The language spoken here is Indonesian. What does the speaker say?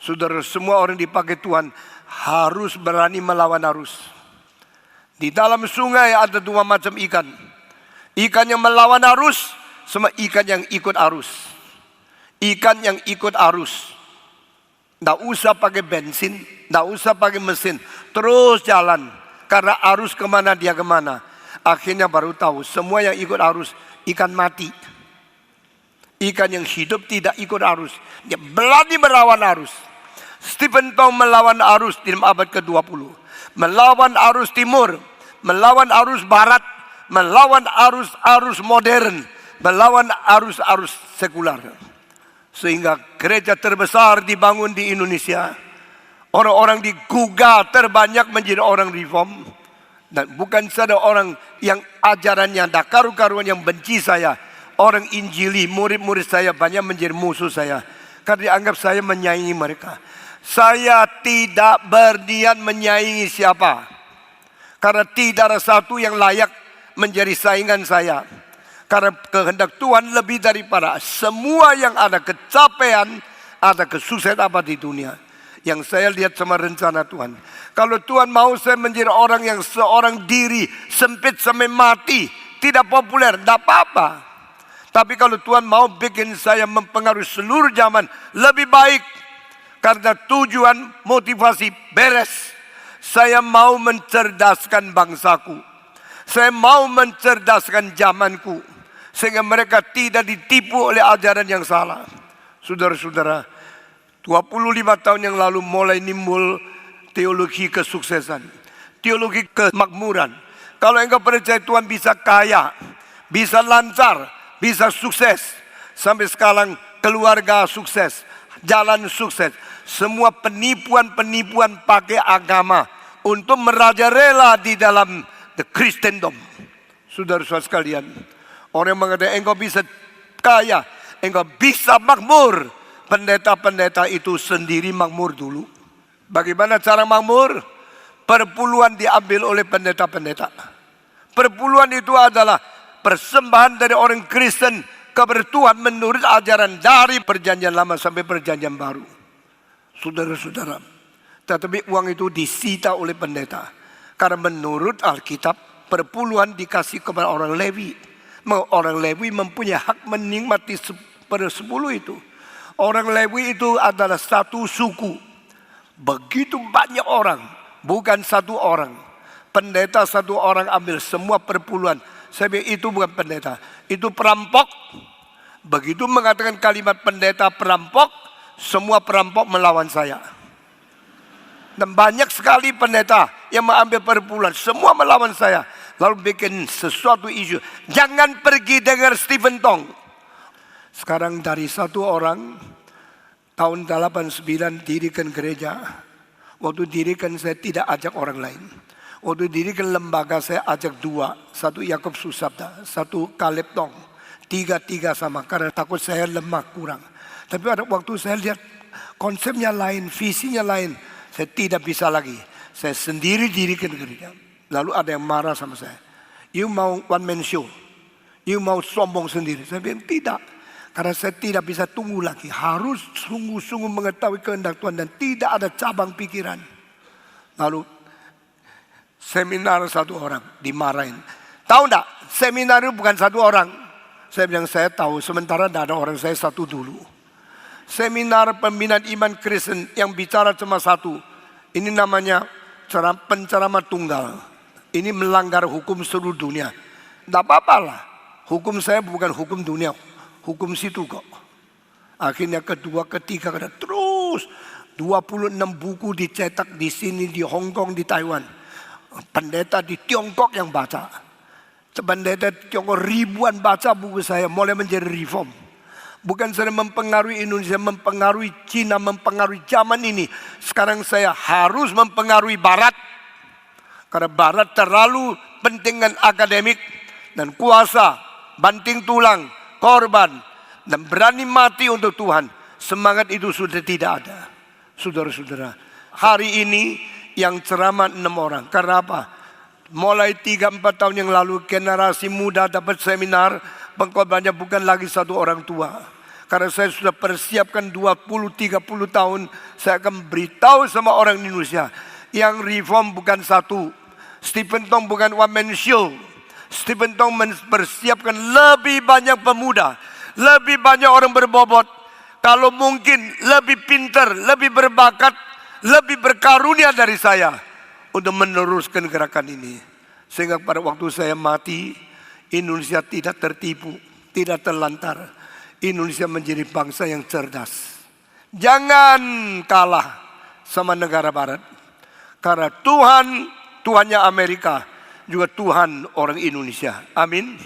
Saudara, semua orang dipakai Tuhan harus berani melawan arus. Di dalam sungai ada dua macam ikan. Ikan yang melawan arus sama ikan yang ikut arus. Ikan yang ikut arus, tidak usah pakai bensin, tidak usah pakai mesin, terus jalan. Karena arus kemana dia kemana. Akhirnya baru tahu semua yang ikut arus ikan mati. Ikan yang hidup tidak ikut arus, dia berani melawan arus. Stephen Tong melawan arus di abad ke-20. Melawan arus timur, melawan arus barat, melawan arus modern, melawan arus sekular. Sehingga gereja terbesar dibangun di Indonesia. Orang-orang digugah terbanyak menjadi orang reform. Dan bukan saja orang yang ajarannya ada karu-karuan yang benci saya. Orang Injili, murid-murid saya banyak menjadi musuh saya. Karena dianggap saya menyaingi mereka. Saya tidak berniat menyaingi siapa. Karena tidak ada satu yang layak menjadi saingan saya. Karena kehendak Tuhan lebih daripada semua yang ada kecapean, ada kesuksesan apa di dunia. Yang saya lihat sama rencana Tuhan. Kalau Tuhan mau saya menjadi orang yang seorang diri, sempit sampai mati, tidak populer, tidak apa-apa. Tapi kalau Tuhan mau bikin saya mempengaruhi seluruh zaman, lebih baik. Karena tujuan motivasi beres. Saya mau mencerdaskan bangsaku. Saya mau mencerdaskan zamanku. Sehingga mereka tidak ditipu oleh ajaran yang salah. Saudara-saudara, 25 tahun yang lalu mulai nimbul teologi kesuksesan. Teologi kemakmuran. Kalau engkau percaya Tuhan bisa kaya, bisa lancar, bisa sukses. Sampai sekarang keluarga sukses, jalan sukses. Semua penipuan-penipuan pakai agama untuk merajalela di dalam the Christendom. Saudara-saudara sekalian, orang yang mengatakan engkau bisa kaya, engkau bisa makmur. Pendeta-pendeta itu sendiri makmur dulu. Bagaimana cara makmur? Perpuluhan diambil oleh pendeta-pendeta. Perpuluhan itu adalah persembahan dari orang Kristen kepada Tuhan menurut ajaran dari perjanjian lama sampai perjanjian baru. Saudara-saudara, tetapi uang itu disita oleh pendeta. Karena menurut Alkitab, perpuluhan dikasih kepada orang Lewi. Orang Lewi mempunyai hak menikmati 1/10 itu. Orang Lewi itu adalah satu suku. Begitu banyak orang, bukan satu orang. Pendeta satu orang ambil semua perpuluhan. Saya bilang itu bukan pendeta, itu perampok. Begitu mengatakan kalimat pendeta perampok, semua perampok melawan saya. Dan banyak sekali pendeta yang mengambil perpuluhan, semua melawan saya. Lalu bikin sesuatu isu. Jangan pergi dengar Stephen Tong. Sekarang dari satu orang, tahun 89 dirikan gereja. Waktu dirikan saya tidak ajak orang lain. Waktu dirikan lembaga saya ajak dua. Satu Yakub Susabda, satu Kaleb Tong. Tiga sama karena takut saya lemah kurang. Tapi ada waktu saya lihat konsepnya lain, visinya lain. Saya tidak bisa lagi. Saya sendiri dirikan gereja. Lalu ada yang marah sama saya. You mau one man show. You mau sombong sendiri. Saya bilang tidak. Karena saya tidak bisa tunggu lagi. Harus sungguh-sungguh mengetahui kehendak Tuhan. Dan tidak ada cabang pikiran. Lalu seminar satu orang dimarahin. Tahu enggak? Seminar itu bukan satu orang. Saya bilang saya tahu. Sementara tidak ada orang, saya satu dulu. Seminar pembinaan iman Kristen yang bicara cuma satu. Ini namanya penceramah tunggal. Ini melanggar hukum seluruh dunia. Tidak apa-apa lah. Hukum saya bukan hukum dunia. Hukum situ kok. Akhirnya kedua, ketiga, terus 26 buku dicetak di sini, di Hong Kong, di Taiwan. Pendeta di Tiongkok yang baca. Pendeta di Tiongkok ribuan baca buku saya, mulai menjadi reform. Bukan saya mempengaruhi Indonesia, mempengaruhi Cina, mempengaruhi zaman ini. Sekarang saya harus mempengaruhi Barat. Karena Barat terlalu penting dengan akademik dan kuasa, banting tulang, korban, dan berani mati untuk Tuhan. Semangat itu sudah tidak ada. Saudara-saudara, hari ini yang ceramah 6 orang. Karena apa? Mulai 3-4 tahun yang lalu generasi muda dapat seminar, pengkorbannya bukan lagi satu orang tua. Karena saya sudah persiapkan 20-30 tahun, saya akan beritahu sama orang Indonesia, yang reform bukan satu. Stephen Tong bukan one man show. Stephen Tong mempersiapkan lebih banyak pemuda, lebih banyak orang berbobot, kalau mungkin lebih pintar, lebih berbakat, lebih berkarunia dari saya, untuk meneruskan gerakan ini. Sehingga pada waktu saya mati, Indonesia tidak tertipu, tidak terlantar. Indonesia menjadi bangsa yang cerdas. Jangan kalah sama negara barat. Karena Tuhan, Tuhannya Amerika, juga Tuhan orang Indonesia. Amin.